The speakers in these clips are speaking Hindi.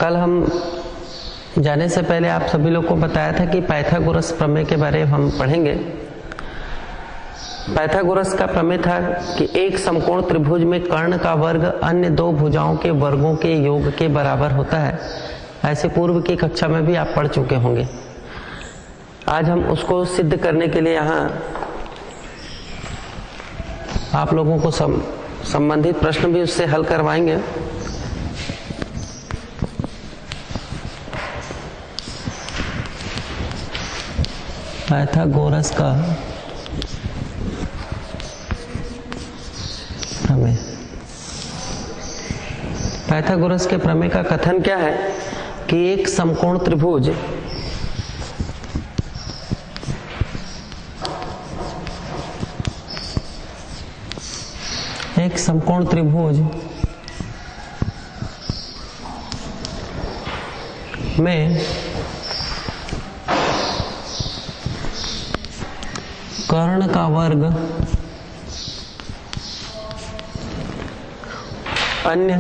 कल हम जाने से पहले आप सभी लोग को बताया था कि पाइथागोरस प्रमेय के बारे में हम पढ़ेंगे। पाइथागोरस का प्रमेय था कि एक समकोण त्रिभुज में कर्ण का वर्ग अन्य दो भुजाओं के वर्गों के योग के बराबर होता है। ऐसे पूर्व की कक्षा में भी आप पढ़ चुके होंगे। आज हम उसको सिद्ध करने के लिए यहाँ आप लोगों को संबंधित प्रश्न भी उससे हल करवाएंगे। पाइथागोरस का प्रमेय। पाइथागोरस के प्रमेय का कथन क्या है कि एक समकोण त्रिभुज में कर्ण का वर्ग अन्य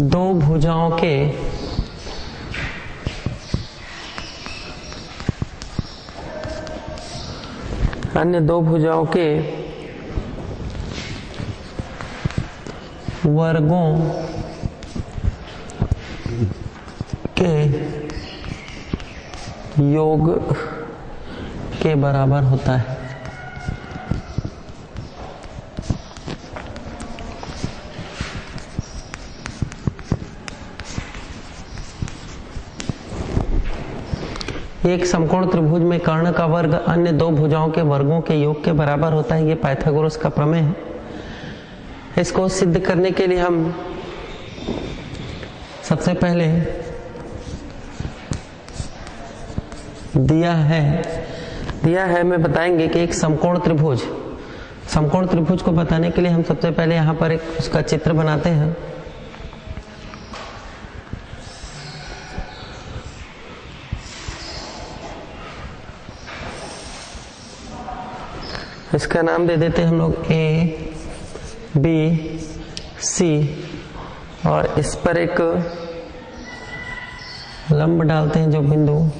दो भुजाओं के वर्गों के योग के बराबर होता है। एक समकोण त्रिभुज में कर्ण का वर्ग अन्य दो भुजाओं के वर्गों के योग के बराबर होता है। ये पाइथागोरस का प्रमेय है। इसको सिद्ध करने के लिए हम सबसे पहले दिया है में बताएंगे कि एक समकोण त्रिभुज को बताने के लिए हम सबसे पहले यहाँ पर एक उसका चित्र बनाते हैं। इसका नाम दे देते हैं हम लोग ए बी सी और इस पर एक लंब डालते हैं जो बिंदु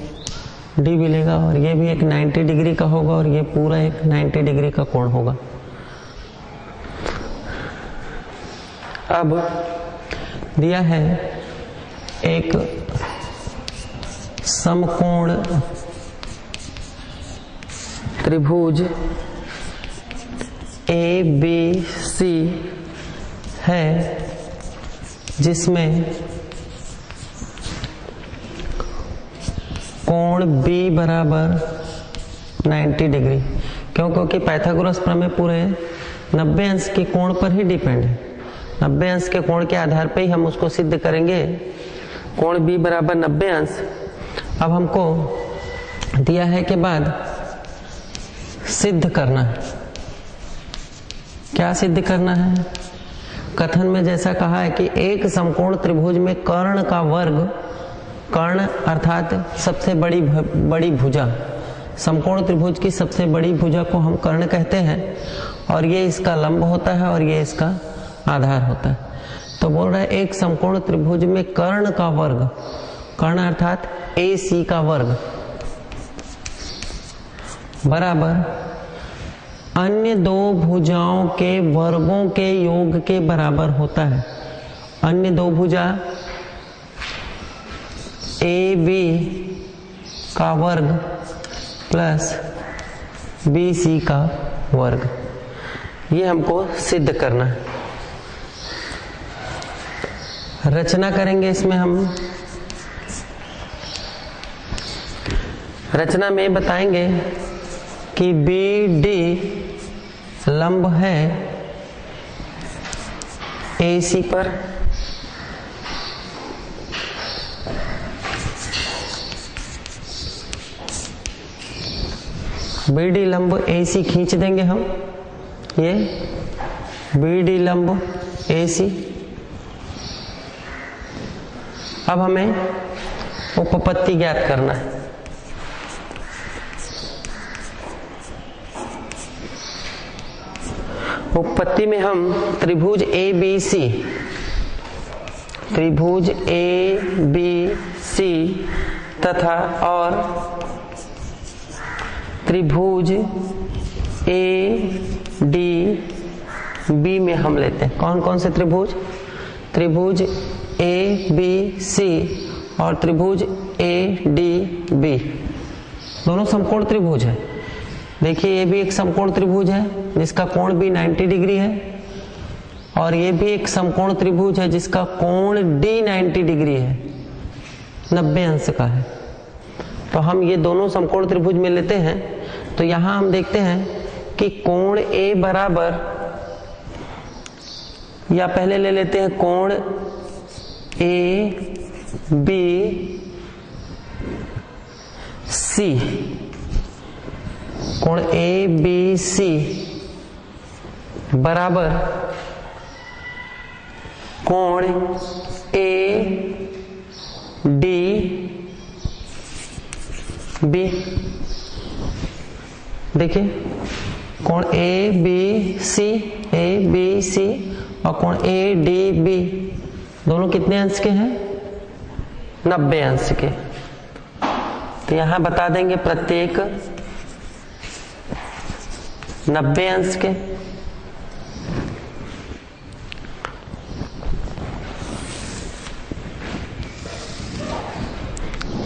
डी मिलेगा और ये भी एक 90 डिग्री का होगा और ये पूरा एक 90 डिग्री का कोण होगा। अब दिया है एक समकोण त्रिभुज ए बी सी है जिसमें कोण B बराबर 90 डिग्री। क्योंकि पाइथागोरस प्रमेय पूरे 90 अंश के कोण पर ही डिपेंड है। 90 अंश के कोण के आधार पर ही हम उसको सिद्ध करेंगे। कोण B बराबर 90 अंश। अब हमको दिया है के बाद सिद्ध करना है। क्या सिद्ध करना है? कथन में जैसा कहा है कि एक समकोण त्रिभुज में कर्ण का वर्ग, कर्ण अर्थात सबसे बड़ी भुजा, समकोण त्रिभुज की सबसे बड़ी भुजा को हम कर्ण कहते हैं और ये इसका लंब होता है और ये इसका आधार होता है। तो बोल रहा है एक समकोण त्रिभुज में कर्ण का वर्ग, कर्ण अर्थात AC का वर्ग बराबर अन्य दो भुजाओं के वर्गों के योग के बराबर होता है। अन्य दो भुजा AB का वर्ग प्लस BC का वर्ग, ये हमको सिद्ध करना है। रचना करेंगे इसमें हम। रचना में बताएंगे कि BD लंब है AC पर, BD लंब AC खींच देंगे हम। ये BD लंब AC। अब हमें उपपत्ति ज्ञात करना है। उपपत्ति में हम त्रिभुज ए बी सी, त्रिभुज ए बी सी तथा और त्रिभुज ए डी बी में हम लेते हैं। कौन कौन से त्रिभुज? त्रिभुज ए बी सी और त्रिभुज ए डी बी, दोनों समकोण त्रिभुज है। देखिए ये भी एक समकोण त्रिभुज है जिसका कोण भी 90 डिग्री है, और ये भी एक समकोण त्रिभुज है जिसका कोण डी 90 डिग्री है, 90 अंश का है। तो हम ये दोनों समकोण त्रिभुज में लेते हैं। तो यहां हम देखते हैं कि कोण ए बराबर, या पहले ले लेते हैं कोण ए बी सी, कोण ए बी सी बराबर कोण ए डी बी। देखिए कोण ए बी सी और कोण ए डी बी दोनों कितने अंश के हैं? 90 अंश के। तो यहां बता देंगे प्रत्येक 90 अंश के।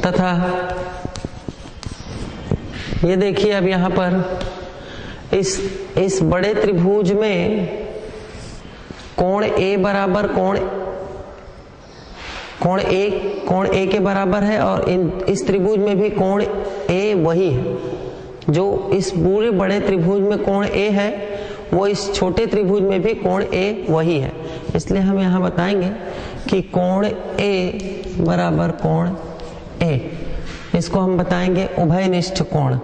तथा ये देखिए अब यहां पर इस बड़े त्रिभुज में कोण ए बराबर कोण ए के बराबर है, और इस त्रिभुज में भी कोण ए वही है। जो इस पूरे बड़े त्रिभुज में कोण ए है वो इस छोटे त्रिभुज में भी कोण ए वही है। इसलिए हम यहां बताएंगे कि कोण ए बराबर कोण ए, इसको हम बताएंगे उभयनिष्ठ कोण।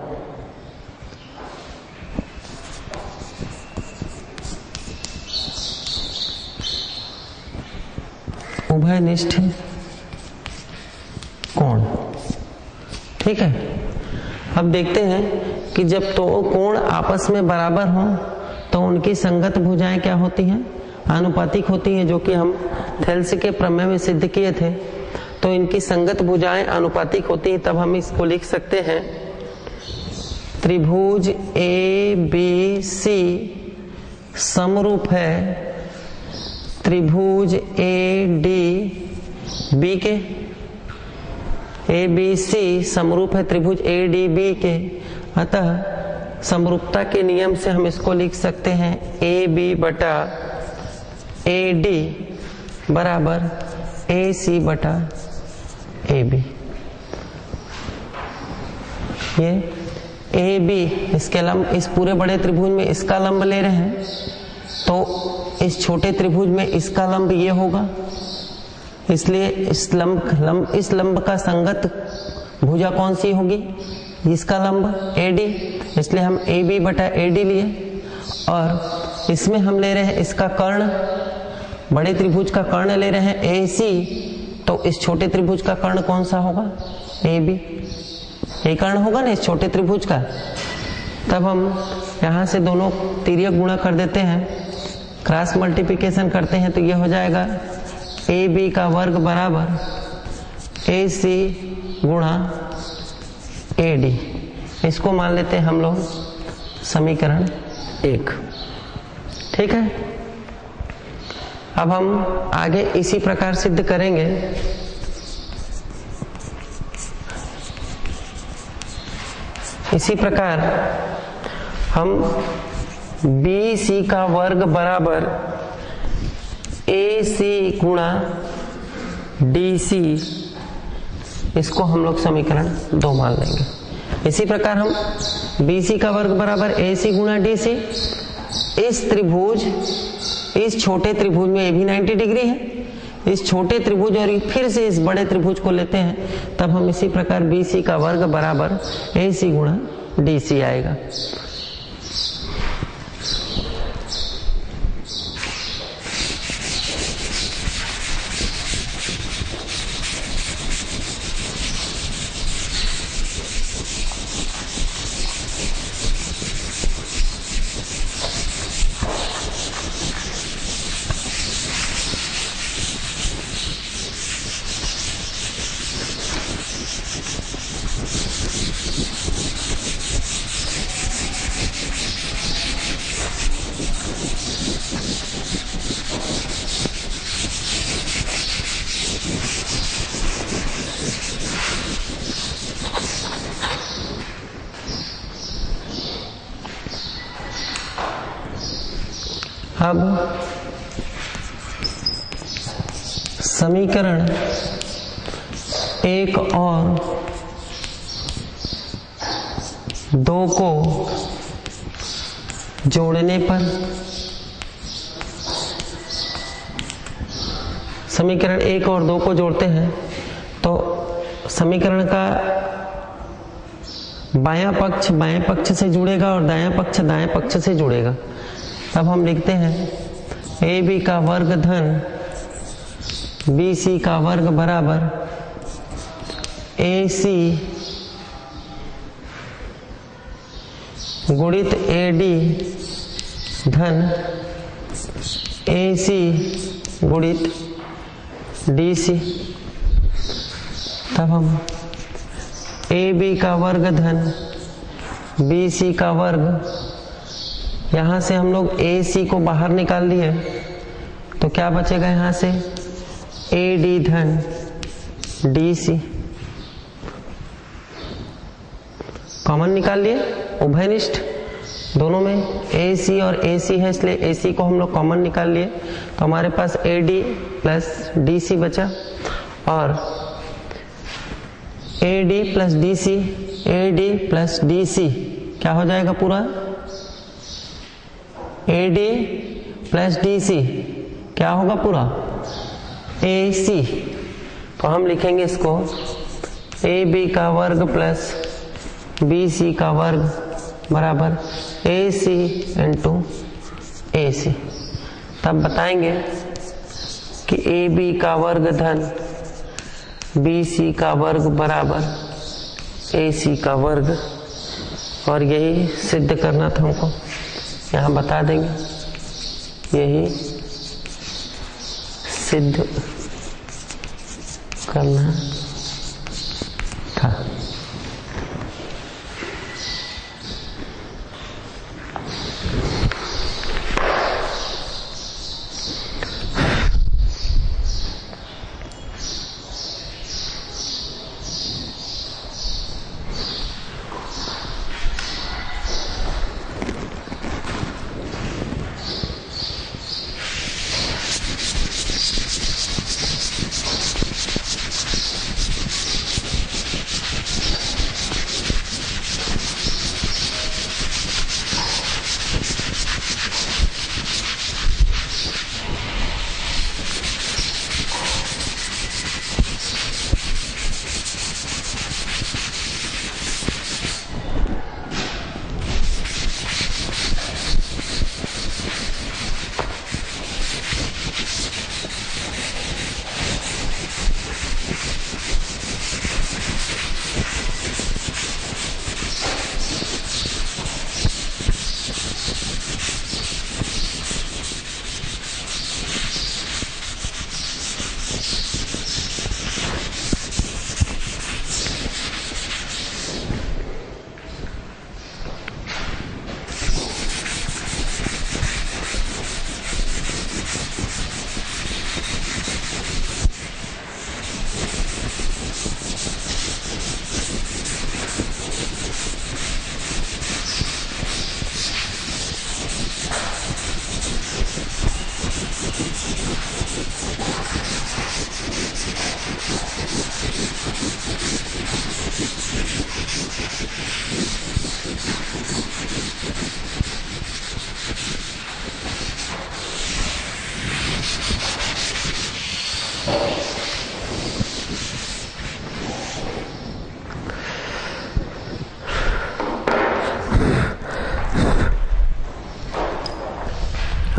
उभयनिष्ठ कोण, ठीक है। अब देखते हैं कि जब तो कोण आपस में बराबर हो तो उनकी संगत भुजाएं क्या होती हैं? आनुपातिक होती हैं, जो कि हम थेल्स के प्रमेय में सिद्ध किए थे। तो इनकी संगत भुजाएं आनुपातिक होती हैं, तब हम इसको लिख सकते हैं त्रिभुज ए बी सी समरूप है त्रिभुज ए डी बी के। ए बी सी समरूप है त्रिभुज ए डी बी के, अतः समरूपता के नियम से हम इसको लिख सकते हैं ए बी बटा ए डी बराबर ए सी बटा ए बी। ये ए बी इसके लंब, इस पूरे बड़े त्रिभुज में इसका लंब ले रहे हैं, तो इस छोटे त्रिभुज में इसका लंब ये होगा। इसलिए इस लंब का संगत भुजा कौन सी होगी? इसका लंब ए डी, इसलिए हम ए बी बटा ए डी लिए। और इसमें हम ले रहे हैं इसका कर्ण, बड़े त्रिभुज का कर्ण ले रहे हैं ए सी, तो इस छोटे त्रिभुज का कर्ण कौन सा होगा? A B. ये कर्ण होगा ना इस छोटे त्रिभुज का। तब हम यहां से दोनों तिर्यक गुणा कर देते हैं, क्रॉस मल्टीप्लिकेशन करते हैं, तो ये हो जाएगा ए बी का वर्ग बराबर ए सी गुणा ए डी। इसको मान लेते हैं हम लोग समीकरण 1, ठीक है। अब हम आगे इसी प्रकार सिद्ध करेंगे। इसी प्रकार हम बी सी का वर्ग बराबर ए सी गुणा डी सी, इसको हम लोग समीकरण 2 मान लेंगे। इसी प्रकार हम बी सी का वर्ग बराबर ए सी गुणा डी सी, इस त्रिभुज, इस छोटे त्रिभुज में ये भी 90 डिग्री है, इस छोटे त्रिभुज और फिर से इस बड़े त्रिभुज को लेते हैं, तब हम इसी प्रकार बी सी का वर्ग बराबर ए सी गुणा डी सी आएगा। अब समीकरण 1 और 2 को जोड़ने पर समीकरण 1 और 2 को जोड़ते हैं तो समीकरण का बायां पक्ष से जुड़ेगा और दायां पक्ष से जुड़ेगा। तब हम लिखते हैं ए बी का वर्ग धन बी सी का वर्ग बराबर ए सी गुणित ए डी धन ए सी गुणित डी सी। तब हम ए बी का वर्ग धन बी सी का वर्ग, यहाँ से हम लोग ए सी को बाहर निकाल लिए तो क्या बचेगा, यहाँ से ए डी धन डी सी कॉमन निकाल लिए, उभयनिष्ठ दोनों में ए सी और ए सी है इसलिए ए सी को हम लोग कॉमन निकाल लिए तो हमारे पास A D plus D C बचा और A D plus D C, A D plus D C क्या हो जाएगा पूरा, A D plus D C क्या होगा पूरा ए सी। तो हम लिखेंगे इसको ए बी का वर्ग प्लस बी सी का वर्ग बराबर ए सी इंटू ए सी। तब बताएंगे कि ए बी का वर्ग धन बी सी का वर्ग बराबर ए सी का वर्ग, और यही सिद्ध करना था हमको, यहाँ बता देंगे यही सिद्ध करना था।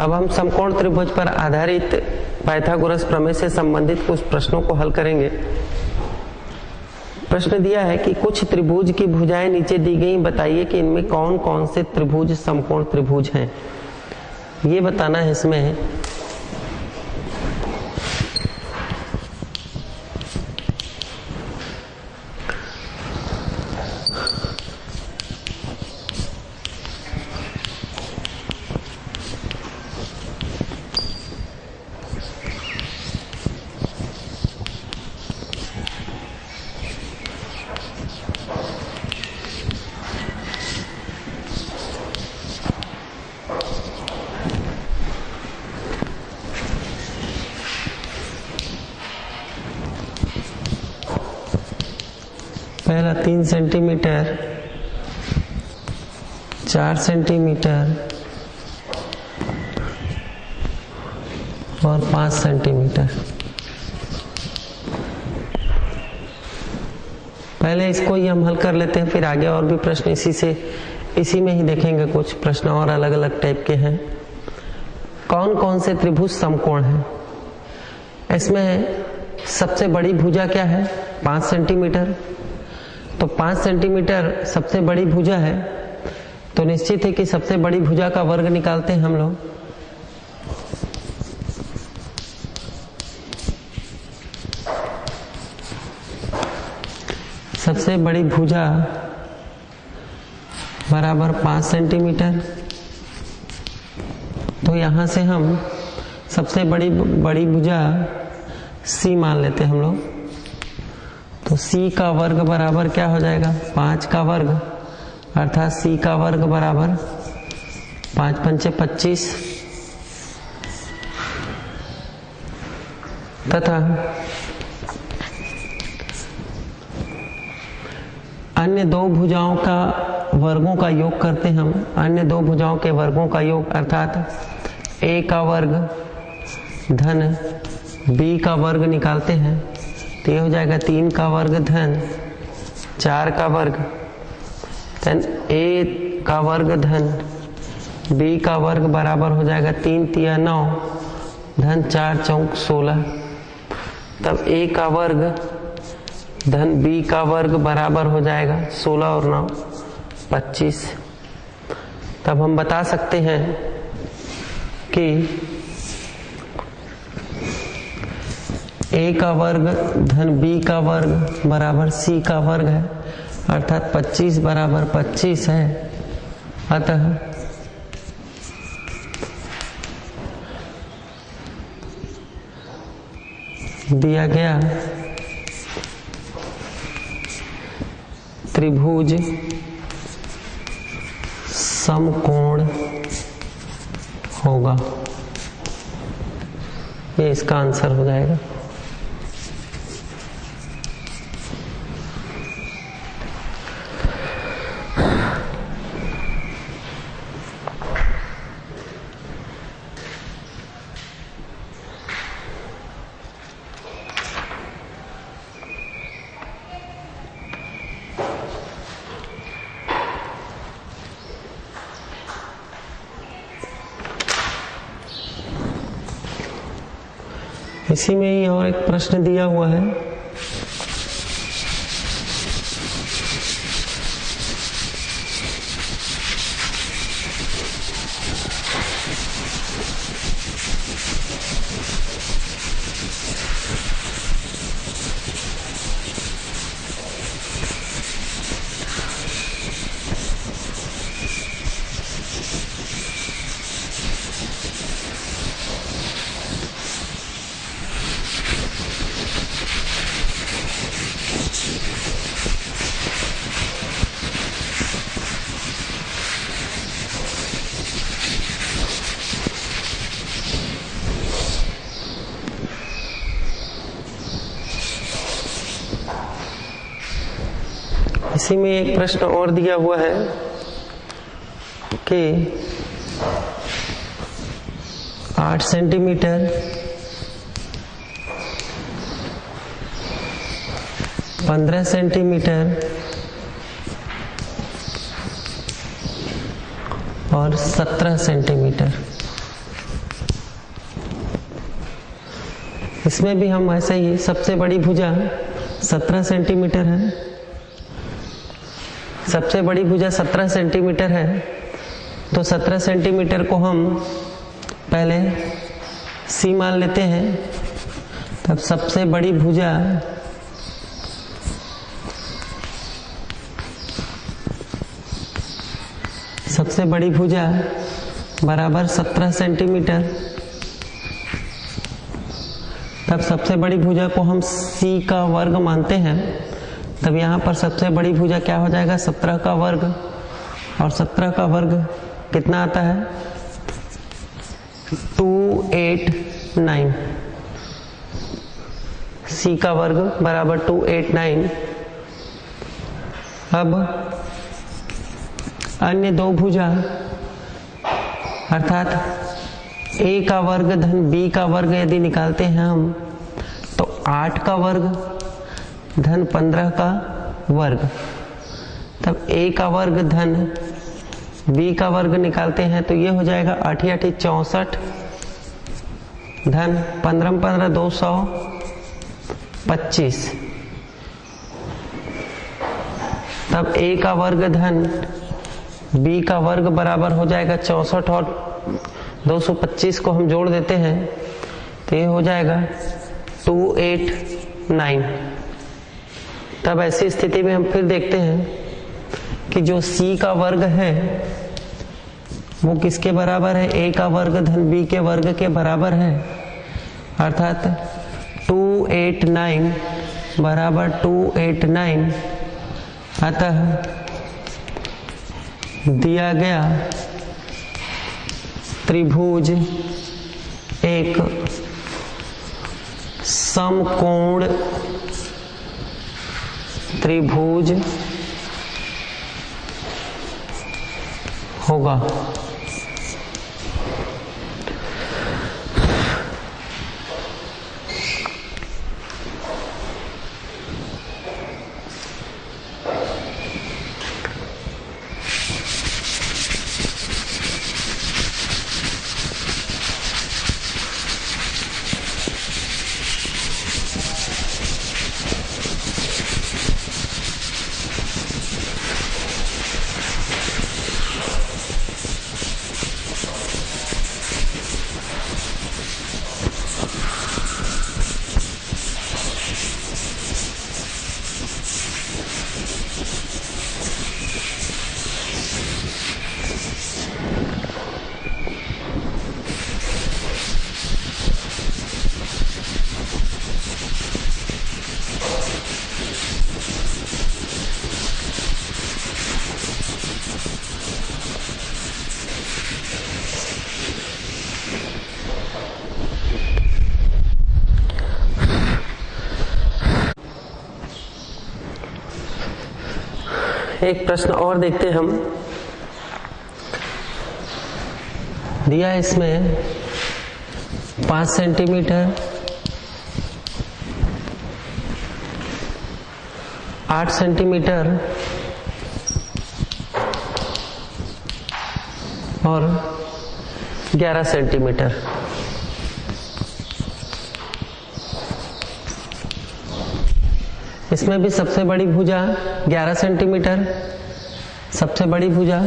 अब हम समकोण त्रिभुज पर आधारित पाइथागोरस प्रमेय से संबंधित कुछ प्रश्नों को हल करेंगे। प्रश्न दिया है कि कुछ त्रिभुज की भुजाएं नीचे दी गई, बताइए कि इनमें कौन कौन से त्रिभुज समकोण त्रिभुज हैं। ये बताना है इसमें। पहला 3 सेंटीमीटर, 4 सेंटीमीटर और 5 सेंटीमीटर। पहले इसको ही हम हल कर लेते हैं, फिर आगे और भी प्रश्न इसी में ही देखेंगे। कुछ प्रश्न और अलग अलग टाइप के हैं। कौन कौन से त्रिभुज समकोण हैं? इसमें सबसे बड़ी भुजा क्या है? 5 सेंटीमीटर। तो 5 सेंटीमीटर सबसे बड़ी भुजा है, तो निश्चित है कि सबसे बड़ी भुजा का वर्ग निकालते हैं हम लोग। सबसे बड़ी भुजा बराबर 5 सेंटीमीटर। तो यहां से हम सबसे बड़ी भुजा C मान लेते हैं हम लोग। तो C का वर्ग बराबर क्या हो जाएगा? 5 का वर्ग, अर्थात C का वर्ग बराबर 5 पंचे 25 तथा अन्य दो भुजाओं का वर्गों का योग करते हैं हम। अन्य दो भुजाओं के वर्गों का योग अर्थात A का वर्ग धन B का वर्ग निकालते हैं। तो ये हो जाएगा 3 का वर्ग धन 4 का वर्ग, धन A का वर्ग धन B का वर्ग बराबर हो जाएगा 3 तिया 9 धन 4 चौक 16। तब A का वर्ग धन B का वर्ग बराबर हो जाएगा 16 और 9 25। तब हम बता सकते हैं कि A का वर्ग धन B का वर्ग बराबर C का वर्ग है, अर्थात 25 बराबर 25 है। अतः दिया गया त्रिभुज समकोण होगा। ये इसका आंसर हो जाएगा। इसी में ही और एक प्रश्न दिया हुआ है। इसी में एक प्रश्न और दिया हुआ है कि 8 सेंटीमीटर 15 सेंटीमीटर और 17 सेंटीमीटर। इसमें भी हम ऐसे ही, सबसे बड़ी भुजा 17 सेंटीमीटर है। सबसे बड़ी भुजा 17 सेंटीमीटर है, तो 17 सेंटीमीटर को हम पहले C मान लेते हैं। तब सबसे बड़ी भुजा बराबर 17 सेंटीमीटर। तब सबसे बड़ी भुजा को हम C का वर्ग मानते हैं। तब यहाँ पर सबसे बड़ी भुजा क्या हो जाएगा? 17 का वर्ग, और 17 का वर्ग कितना आता है? 289। C का वर्ग बराबर 289। अब अन्य दो भुजा अर्थात a का वर्ग धन b का वर्ग यदि निकालते हैं हम तो 8 का वर्ग धन 15 का वर्ग, तब a का वर्ग धन b का वर्ग निकालते हैं तो ये हो जाएगा 8 8 64 धन 15 15 225, तब a का वर्ग धन b का वर्ग बराबर हो जाएगा 64 और 225 को हम जोड़ देते हैं तो ये हो जाएगा 289। तब ऐसी स्थिति में हम फिर देखते हैं कि जो c का वर्ग है वो किसके बराबर है, a का वर्ग धन b के वर्ग के बराबर है, अर्थात 289 बराबर 289। अतः दिया गया त्रिभुज एक समकोण त्रिभुज होगा। एक प्रश्न और देखते हैं हम। दिया इसमें 5 सेंटीमीटर 8 सेंटीमीटर और 11 सेंटीमीटर। इसमें भी सबसे बड़ी भुजा 11 सेंटीमीटर, सबसे बड़ी भुजा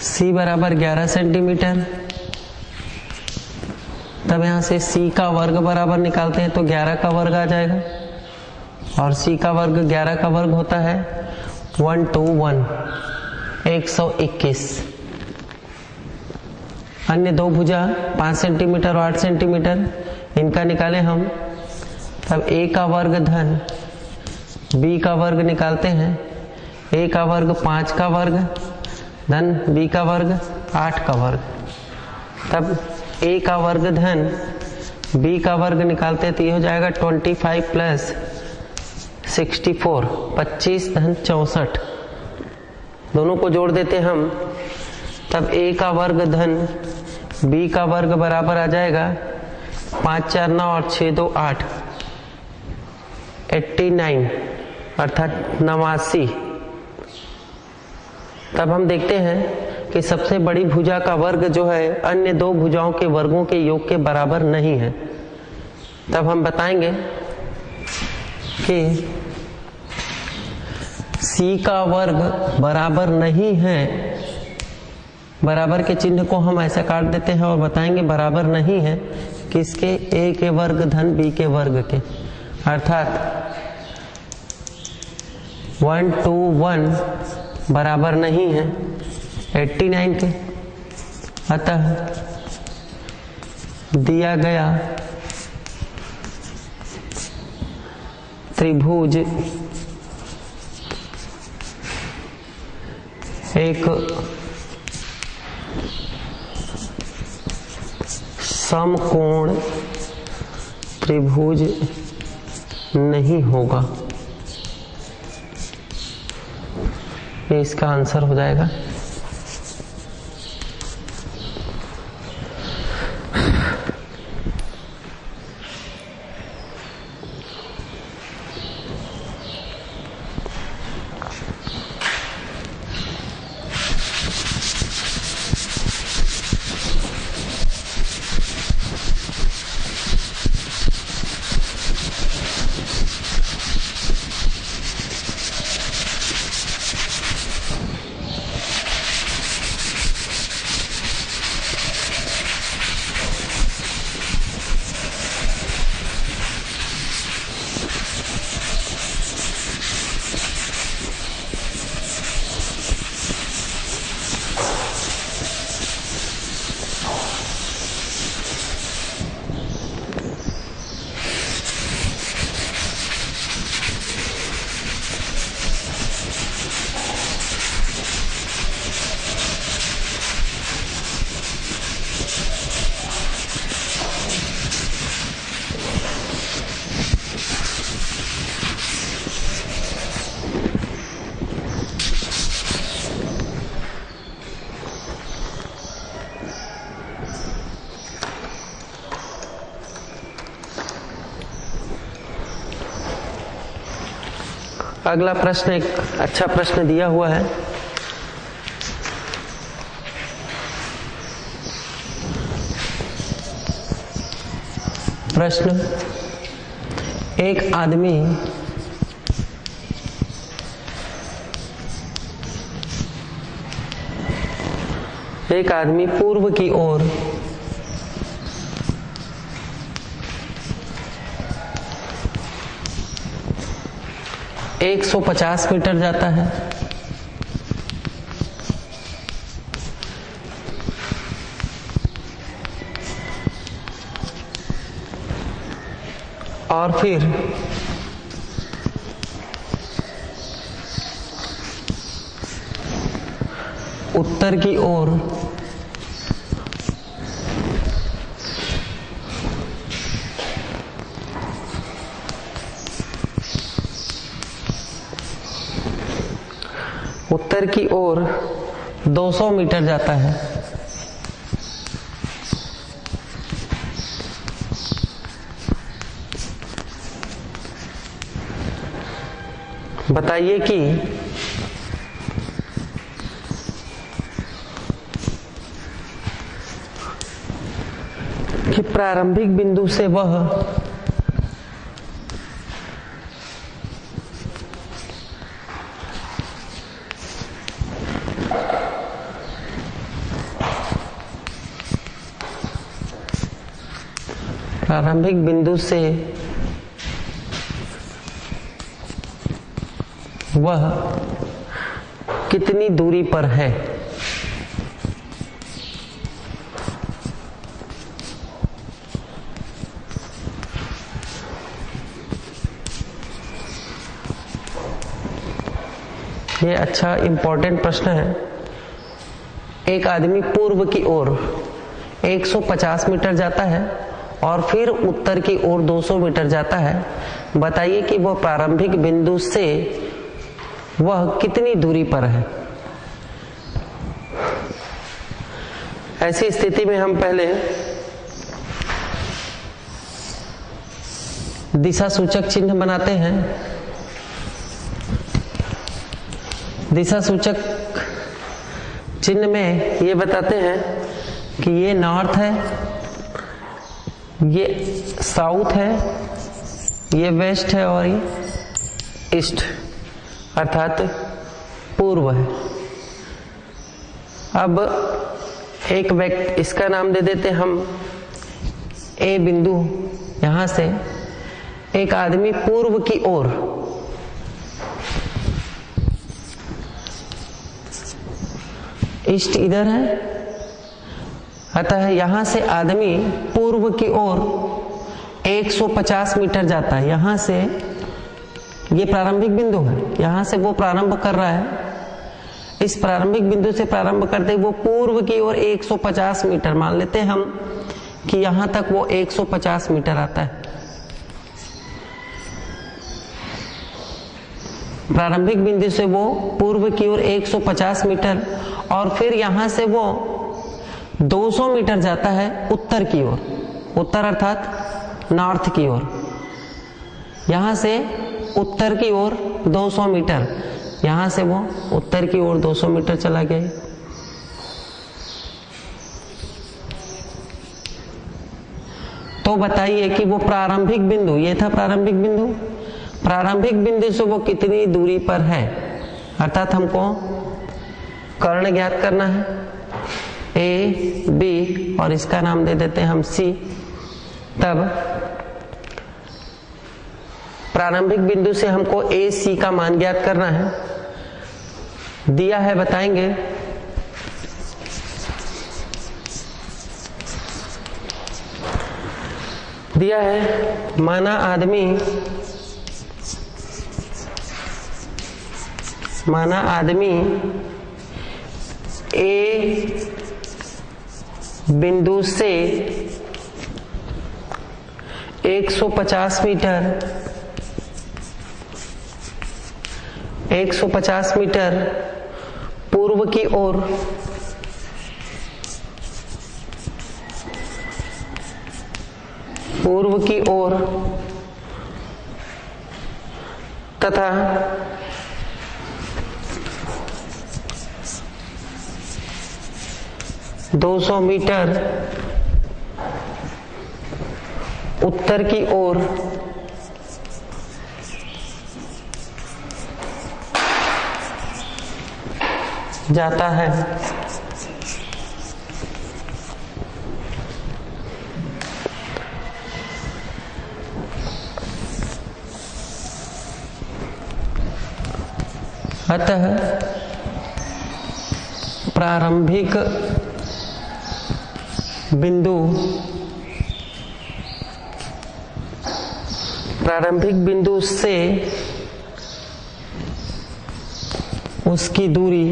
C बराबर 11 सेंटीमीटर। तब यहां से C का वर्ग बराबर निकालते हैं तो 11 का वर्ग आ जाएगा और C का वर्ग 11 का वर्ग होता है 121। अन्य दो भुजा 5 सेंटीमीटर और 8 सेंटीमीटर, इनका निकालें हम तब a का वर्ग धन b का वर्ग निकालते हैं। a का वर्ग 5 का वर्ग धन b का वर्ग 8 का वर्ग, तब a का वर्ग धन b का वर्ग निकालते हैं तो ये हो जाएगा 25 प्लस 64 25 धन 64, दोनों को जोड़ देते हम तब a का वर्ग धन b का वर्ग बराबर आ जाएगा 5 4 9 और 6 2 8 89 अर्थात 89। तब हम देखते हैं कि सबसे बड़ी भुजा का वर्ग जो है अन्य दो भुजाओं के वर्गों के योग के बराबर नहीं है। तब हम बताएंगे कि c का वर्ग बराबर नहीं है, बराबर के चिन्ह को हम ऐसा काट देते हैं और बताएंगे बराबर नहीं है किसके, a के वर्ग धन b के वर्ग के, अर्थात 121 बराबर नहीं है 89 के। अतः दिया गया त्रिभुज एक समकोण त्रिभुज नहीं होगा। ये इसका आंसर हो जाएगा। अगला प्रश्न एक अच्छा प्रश्न दिया हुआ है। प्रश्न, एक आदमी पूर्व की ओर 150 मीटर जाता है और फिर उत्तर की ओर उत्तर की ओर 200 मीटर जाता है। बताइए कि प्रारंभिक बिंदु से वह कितनी दूरी पर है। ये अच्छा इंपॉर्टेंट प्रश्न है। एक आदमी पूर्व की ओर 150 मीटर जाता है और फिर उत्तर की ओर 200 मीटर जाता है। बताइए कि वह प्रारंभिक बिंदु से वह कितनी दूरी पर है। ऐसी स्थिति में हम पहले दिशा सूचक चिन्ह बनाते हैं। दिशा सूचक चिन्ह में ये बताते हैं कि ये नॉर्थ है, ये साउथ है, ये वेस्ट है और ये ईस्ट अर्थात पूर्व है। अब एक व्यक्ति, इसका नाम दे देते हम ए बिंदु। यहां से एक आदमी पूर्व की ओर ईस्ट इधर है, अतः यहां से आदमी पूर्व की ओर 150 मीटर जाता है। यहां से ये प्रारंभिक बिंदु है, यहां से वो प्रारंभ कर रहा है। इस प्रारंभिक बिंदु से प्रारंभ करते वो पूर्व की ओर 150 मीटर, मान लेते हैं हम कि यहां तक वो 150 मीटर आता है। प्रारंभिक बिंदु से वो पूर्व की ओर 150 मीटर और फिर यहां से वो 200 मीटर जाता है उत्तर की ओर, उत्तर अर्थात नॉर्थ की ओर। यहां से उत्तर की ओर 200 मीटर, यहां से वो उत्तर की ओर 200 मीटर चला गया। तो बताइए कि वो प्रारंभिक बिंदु, ये था प्रारंभिक बिंदु, प्रारंभिक बिंदु से वो कितनी दूरी पर है, अर्थात हमको कर्ण ज्ञात करना है ए बी और इसका नाम दे देते हैं हम सी। तब प्रारंभिक बिंदु से हमको ए सी का मान ज्ञात करना है। दिया है, बताएंगे। दिया है माना आदमी ए बिंदु से 150 मीटर पूर्व की ओर तथा 200 मीटर उत्तर की ओर जाता है। अतः प्रारंभिक बिंदु से उसकी दूरी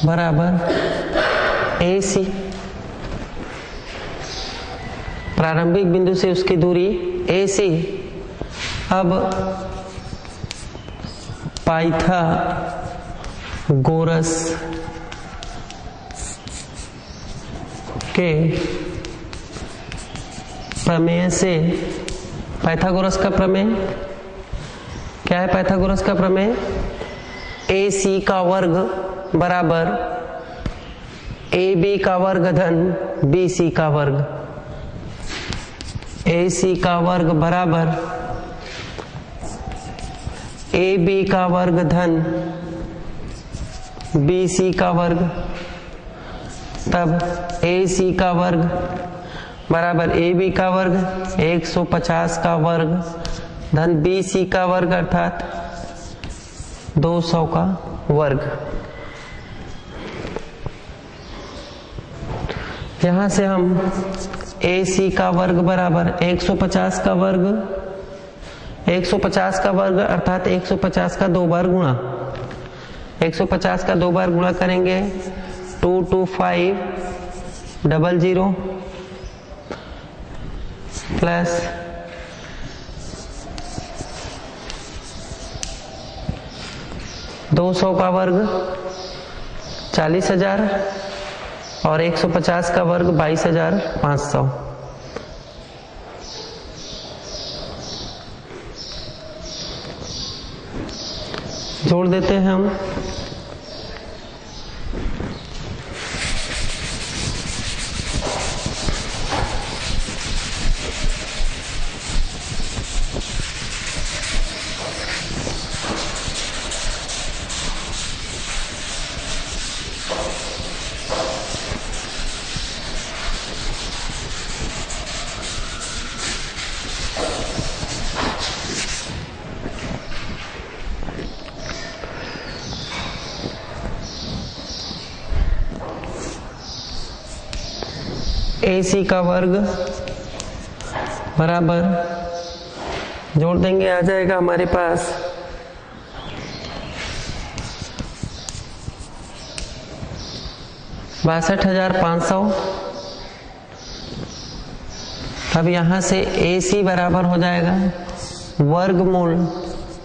बराबर ए सी। प्रारंभिक बिंदु से उसकी दूरी ए सी। अब पाइथागोरस के प्रमेय से, पाइथागोरस का प्रमेय क्या है? पाइथागोरस का प्रमेय ए सी का वर्ग बराबर ए बी का वर्ग धन बी सी का वर्ग। ए सी का वर्ग बराबर ए बी का वर्ग धन बी सी का वर्ग। तब ए सी का वर्ग बराबर ए बी का वर्ग 150 का वर्ग धन बी सी का वर्ग अर्थात 200 का वर्ग। यहां से हम ए सी का वर्ग बराबर 150 का वर्ग, 150 का वर्ग अर्थात 150 का 2 बार गुणा, 150 का 2 बार गुणा करेंगे 22500 प्लस 200 का वर्ग 40,000 और 150 का वर्ग 22,500। जोड़ देते हैं हम। ए सी का वर्ग बराबर, जोड़ देंगे, आ जाएगा हमारे पास 62,500। अब यहाँ से AC बराबर हो जाएगा वर्गमूल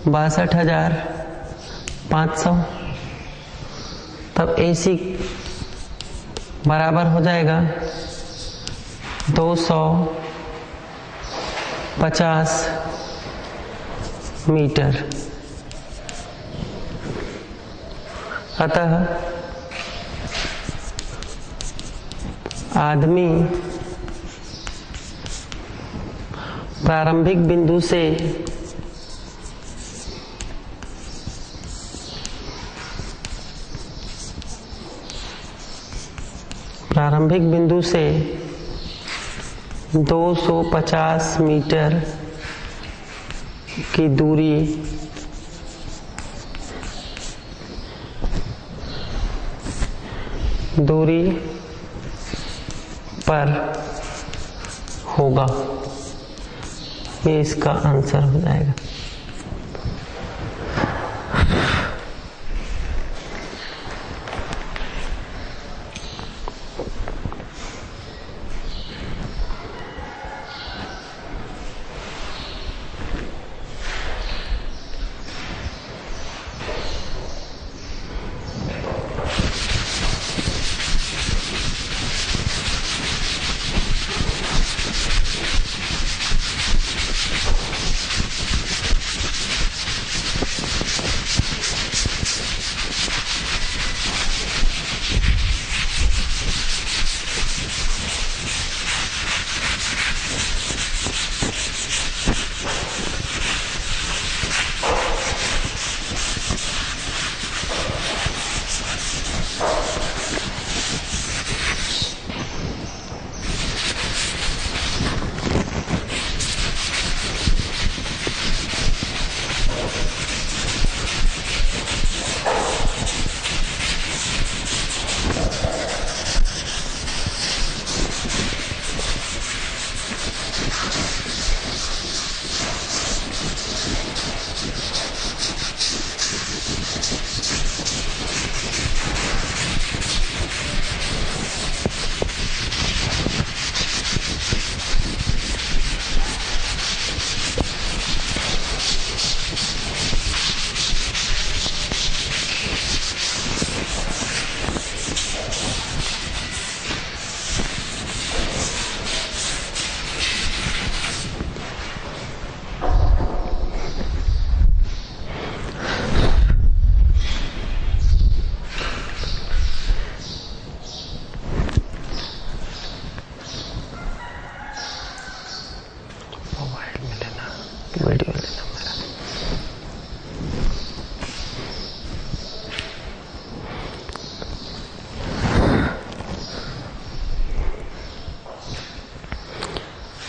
62,500। तब AC बराबर हो जाएगा 250 मीटर। अतः आदमी प्रारंभिक बिंदु से प्रारंभिक बिंदु से 250 मीटर की दूरी पर होगा। ये इसका आंसर हो जाएगा।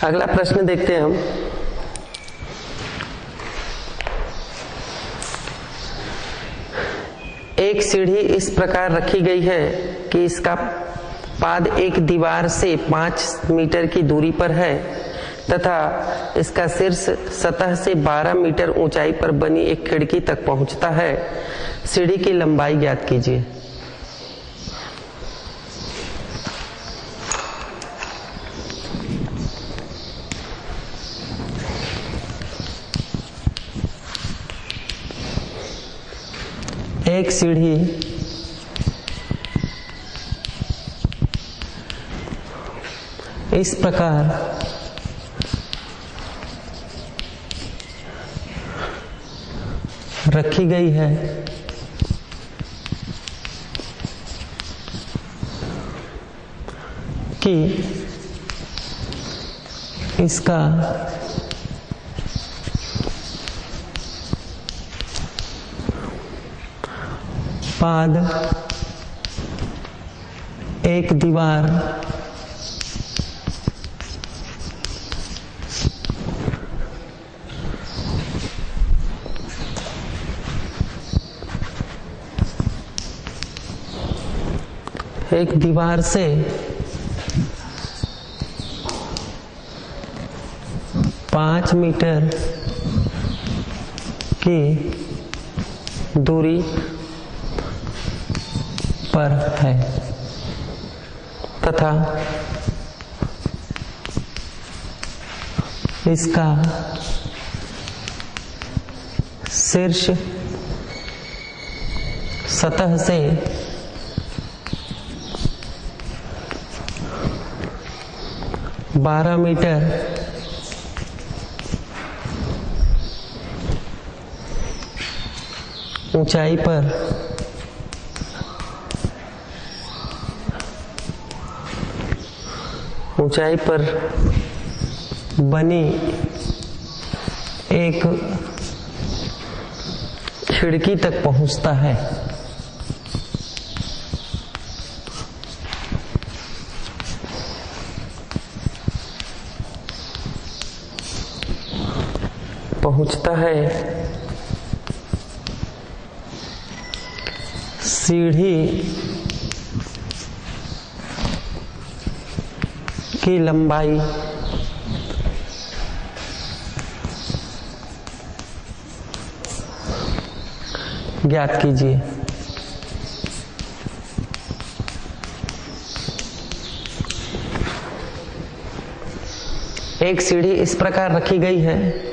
अगला प्रश्न देखते हैं हम। एक सीढ़ी इस प्रकार रखी गई है कि इसका पाद एक दीवार से 5 मीटर की दूरी पर है तथा इसका शीर्ष सतह से 12 मीटर ऊंचाई पर बनी एक खिड़की तक पहुंचता है। सीढ़ी की लंबाई ज्ञात कीजिए। एक सीढ़ी इस प्रकार रखी गई है कि इसका पाद एक दीवार से 5 मीटर की दूरी पर है। तथा इसका शीर्ष सतह से 12 मीटर ऊंचाई पर बनी एक खिड़की तक पहुंचता है। सीढ़ी की लंबाई ज्ञात कीजिए। एक सीढ़ी इस प्रकार रखी गई है,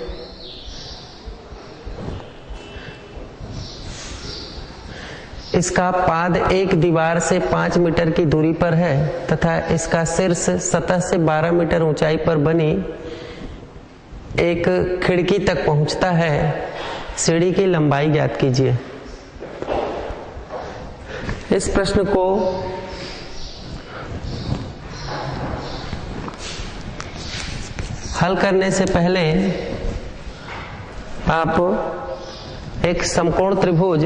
इसका पाद एक दीवार से 5 मीटर की दूरी पर है तथा इसका शीर्ष सतह से 12 मीटर ऊंचाई पर बनी एक खिड़की तक पहुंचता है। सीढ़ी की लंबाई ज्ञात कीजिए। इस प्रश्न को हल करने से पहले आप एक समकोण त्रिभुज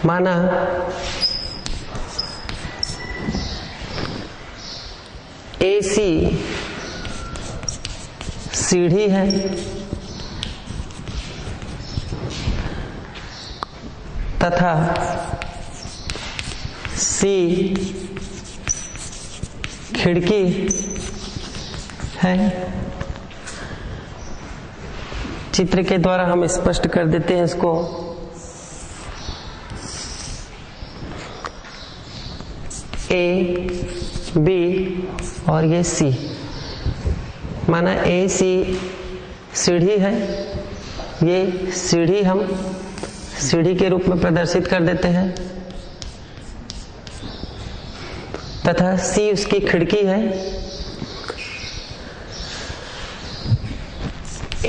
माना AC सीढ़ी है तथा C खिड़की है। चित्र के द्वारा हम स्पष्ट कर देते हैं इसको। A, B और ये C। माना AC सीढ़ी है, ये सीढ़ी हम सीढ़ी के रूप में प्रदर्शित कर देते हैं तथा C उसकी खिड़की है।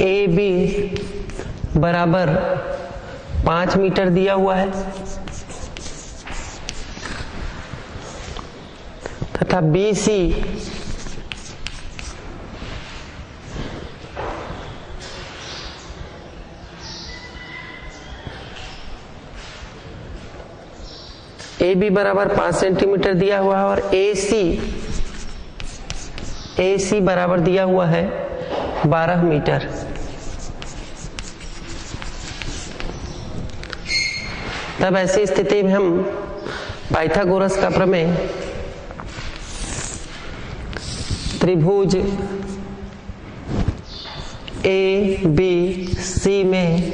AB बराबर 5 मीटर दिया हुआ है तथा BC AB बराबर 5 सेंटीमीटर दिया हुआ है और AC बराबर दिया हुआ है 12 मीटर। तब ऐसी स्थिति में हम पाइथागोरस का प्रमेय त्रिभुज ABC में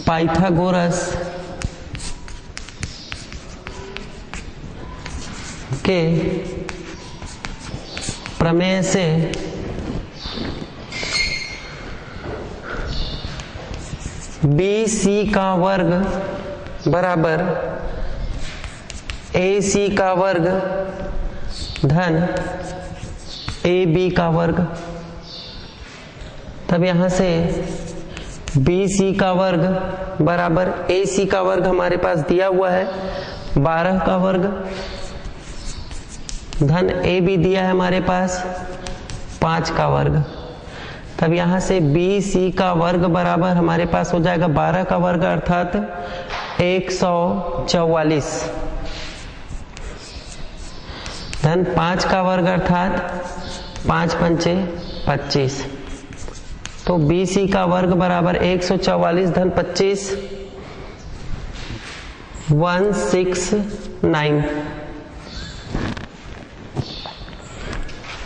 पाइथागोरस के प्रमेय से BC का वर्ग बराबर AC का वर्ग धन AB का वर्ग। तब यहां से BC का वर्ग बराबर AC का वर्ग हमारे पास दिया हुआ है 12 का वर्ग धन AB दिया है हमारे पास 5 का वर्ग। तब यहां से BC का वर्ग बराबर हमारे पास हो जाएगा 12 का वर्ग अर्थात 144 धन 5 का वर्ग अर्थात 5 पंचे 25। तो BC का वर्ग बराबर 144 धन 25 169।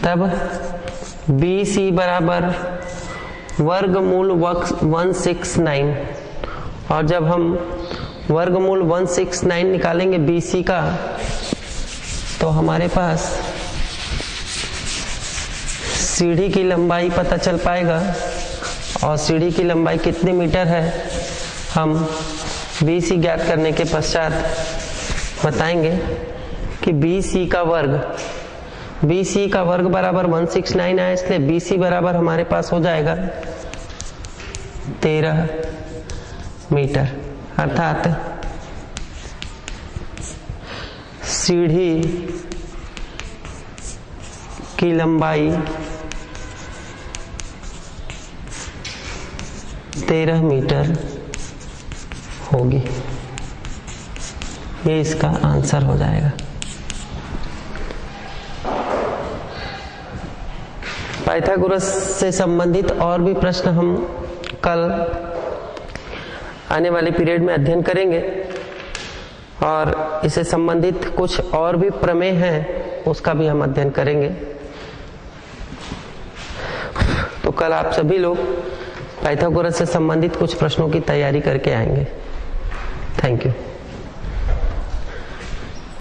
तब BC बराबर वर्गमूल 169, और जब हम वर्गमूल 169 निकालेंगे BC का, तो हमारे पास सीढ़ी की लंबाई पता चल पाएगा। और सीढ़ी की लंबाई कितने मीटर है हम BC ज्ञात करने के पश्चात बताएंगे कि BC का वर्ग बराबर 169 है, इसलिए BC बराबर हमारे पास हो जाएगा 13 मीटर। अर्थात सीढ़ी की लंबाई 13 मीटर होगी। ये इसका आंसर हो जाएगा। पाइथागोरस से संबंधित और भी प्रश्न हम कल आने वाले पीरियड में अध्ययन करेंगे, और इससे संबंधित कुछ और भी प्रमेय हैं उसका भी हम अध्ययन करेंगे। तो कल आप सभी लोग पाइथागोरस से संबंधित कुछ प्रश्नों की तैयारी करके आएंगे। Thank you.